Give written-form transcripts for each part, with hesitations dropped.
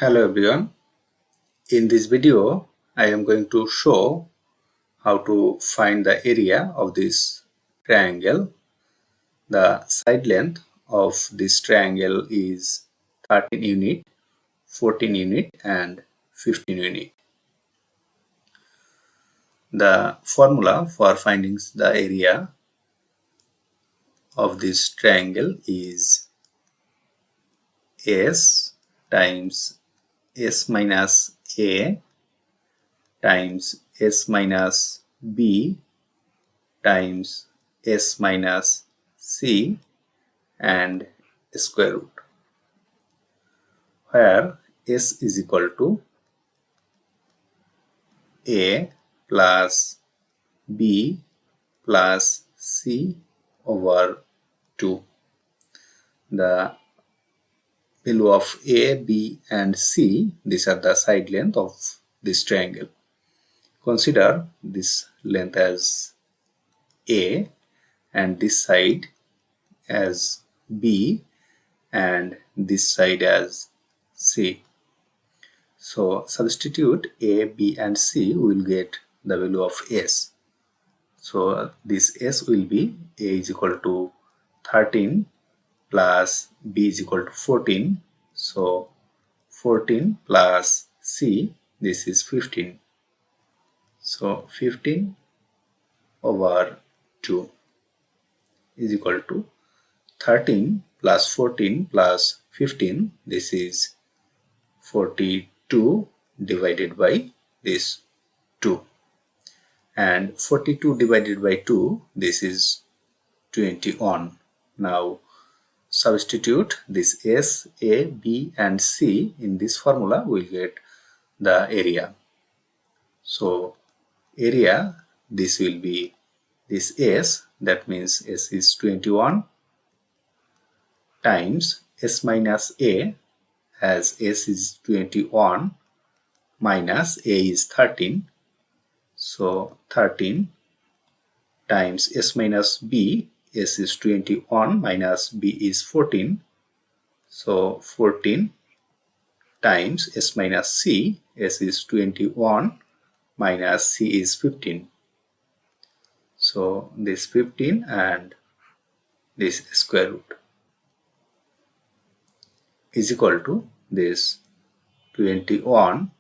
Hello everyone. In this video, I am going to show how to find the area of this triangle. The side length of this triangle is 13 unit, 14 unit and 15 unit. The formula for finding the area of this triangle is S times S minus A times S minus B times S minus C and square root, where S is equal to A plus B plus C over 2. The value of A, B and C, these are the side length of this triangle. Consider this length as A and this side as B and this side as C. So substitute A, B and C, we will get the value of S. So this S will be A is equal to 13 plus B is equal to 14. So 14 plus C, this is 15. So 15 over 2 is equal to 13 plus 14 plus 15, this is 42 divided by this 2, and 42 divided by 2, this is 21. Now substitute this S, A, B and C in this formula, we will get the area. So area, this will be this S, that means S is 21 times S minus A, as S is 21 minus A is 13. So 13 times S minus B, S is 21 minus B is 14. So 14 times S minus C, S is 21 minus C is 15. So this 15 and this square root is equal to this 21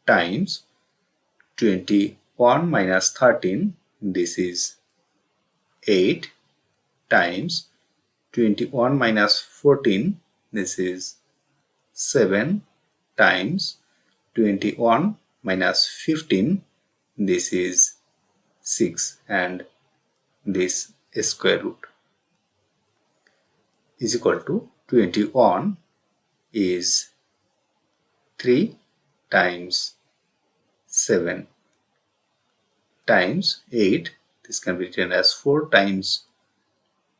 times 21 minus 13, this is 8 times 21 minus 14, this is 7 times 21 minus 15, this is 6, and this square root is equal to 21 is 3 times 7 times 8, this can be written as 4 times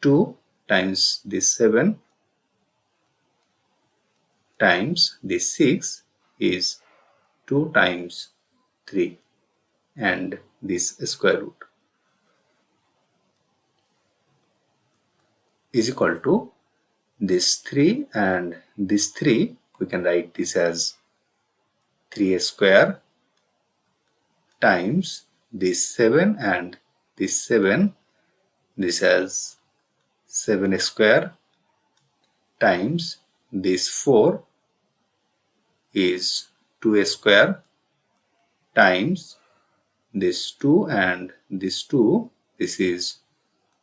2 times this 7 times this 6 is 2 times 3 and this square root is equal to this 3 and this 3, we can write this as 3 square times this 7 and this 7, this as 7 square times this 4 is 2 square times this 2 and this 2, this is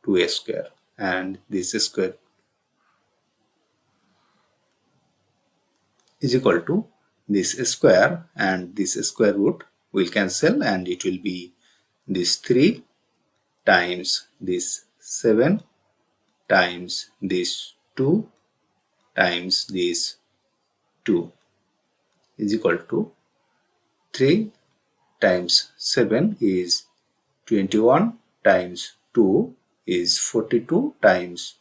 2 square and this square is equal to this square and this square root will cancel, and it will be this 3 times this 7 times this 2 times this 2 is equal to 3 times 7 is 21 times 2 is 42 times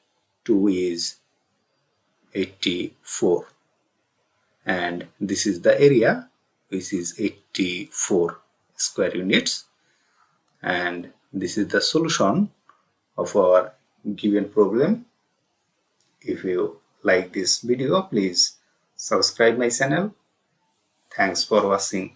2 is 84, and this is the area, which is 84 square units, and this is the solution of our given problem. If you like this video, please subscribe my channel. Thanks for watching.